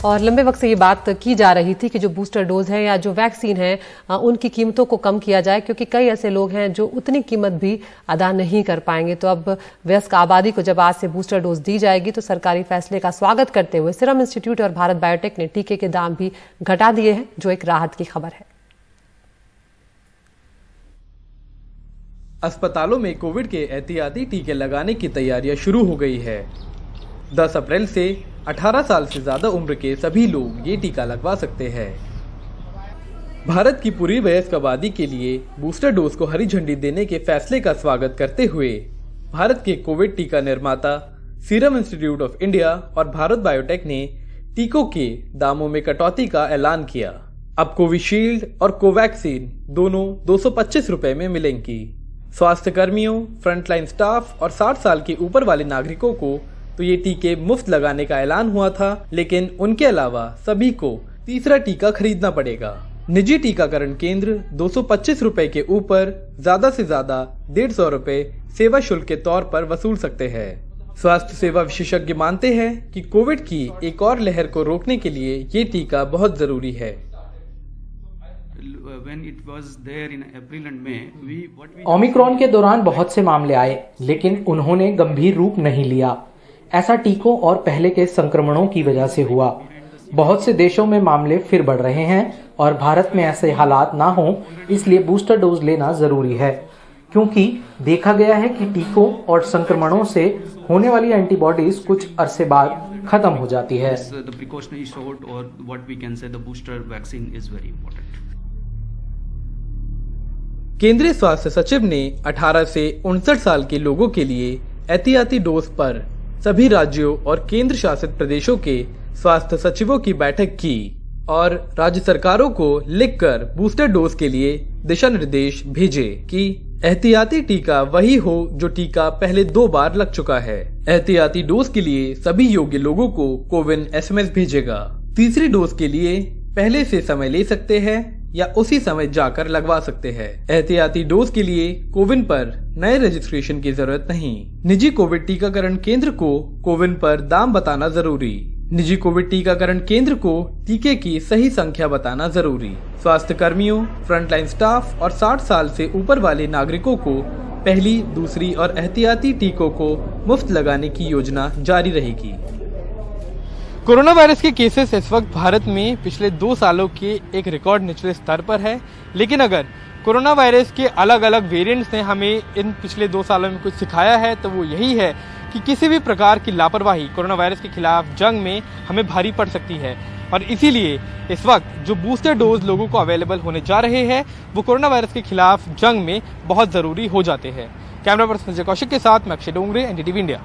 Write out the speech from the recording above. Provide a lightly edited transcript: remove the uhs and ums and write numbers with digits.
और लंबे वक्त से ये बात की जा रही थी कि जो बूस्टर डोज है या जो वैक्सीन है उनकी कीमतों को कम किया जाए, क्योंकि कई ऐसे लोग हैं जो उतनी कीमत भी अदा नहीं कर पाएंगे। तो अब वयस्क आबादी को जब आज से बूस्टर डोज दी जाएगी तो सरकारी फैसले का स्वागत करते हुए सीरम इंस्टीट्यूट और भारत बायोटेक ने टीके के दाम भी घटा दिए हैं, जो एक राहत की खबर है। अस्पतालों में कोविड के एहतियाती टीके लगाने की तैयारियां शुरू हो गई है। 10 अप्रैल से 18 साल से ज्यादा उम्र के सभी लोग ये टीका लगवा सकते हैं। भारत की पूरी वयस्क आबादी के लिए बूस्टर डोज को हरी झंडी देने के फैसले का स्वागत करते हुए भारत के कोविड टीका निर्माता सीरम इंस्टीट्यूट ऑफ इंडिया और भारत बायोटेक ने टीकों के दामों में कटौती का ऐलान किया। अब कोविशील्ड और कोवैक्सीन दोनों 225 रुपए में मिलेंगी। स्वास्थ्य कर्मियों, फ्रंटलाइन स्टाफ और 60 साल के ऊपर वाले नागरिकों को तो ये टीके मुफ्त लगाने का ऐलान हुआ था, लेकिन उनके अलावा सभी को तीसरा टीका खरीदना पड़ेगा। निजी टीकाकरण केंद्र 225 रुपए के ऊपर ज्यादा से ज्यादा 150 रुपए सेवा शुल्क के तौर पर वसूल सकते हैं। स्वास्थ्य सेवा विशेषज्ञ मानते हैं कि कोविड की एक और लहर को रोकने के लिए ये टीका बहुत जरूरी है। ओमिक्रॉन के दौरान बहुत से मामले आए, लेकिन उन्होंने गंभीर रूप नहीं लिया। ऐसा टीकों और पहले के संक्रमणों की वजह से हुआ। बहुत से देशों में मामले फिर बढ़ रहे हैं और भारत में ऐसे हालात ना हो, इसलिए बूस्टर डोज लेना जरूरी है, क्योंकि देखा गया है कि टीकों और संक्रमणों से होने वाली एंटीबॉडीज कुछ अरसे बाद खत्म हो जाती है। केंद्रीय स्वास्थ्य सचिव ने 18 से 59 साल के लोगों के लिए एहतियाती डोज पर सभी राज्यों और केंद्र शासित प्रदेशों के स्वास्थ्य सचिवों की बैठक की और राज्य सरकारों को लिखकर बूस्टर डोज के लिए दिशा निर्देश भेजे कि एहतियाती टीका वही हो जो टीका पहले 2 बार लग चुका है। एहतियाती डोज के लिए सभी योग्य लोगों को कोविन SMS भेजेगा। तीसरी डोज के लिए पहले से समय ले सकते हैं या उसी समय जाकर लगवा सकते हैं। एहतियाती डोज के लिए कोविन पर नए रजिस्ट्रेशन की जरूरत नहीं। निजी कोविड टीकाकरण केंद्र को कोविन पर दाम बताना जरूरी। निजी कोविड टीकाकरण केंद्र को टीके की सही संख्या बताना जरूरी। स्वास्थ्य कर्मियों, फ्रंटलाइन स्टाफ और 60 साल से ऊपर वाले नागरिकों को पहली, दूसरी और एहतियाती टीकों को मुफ्त लगाने की योजना जारी रहेगी। कोरोना वायरस के केसेस इस वक्त भारत में पिछले 2 सालों के एक रिकॉर्ड निचले स्तर पर है, लेकिन अगर कोरोना वायरस के अलग अलग वेरिएंट्स ने हमें इन पिछले 2 सालों में कुछ सिखाया है तो वो यही है कि किसी भी प्रकार की लापरवाही कोरोना वायरस के खिलाफ जंग में हमें भारी पड़ सकती है। और इसीलिए इस वक्त जो बूस्टर डोज लोगों को अवेलेबल होने जा रहे हैं वो कोरोना वायरस के खिलाफ जंग में बहुत जरूरी हो जाते हैं। कैमरा पर्सन संजय कौशिक के साथ मैं अक्षय डोंगरे, NDTV इंडिया।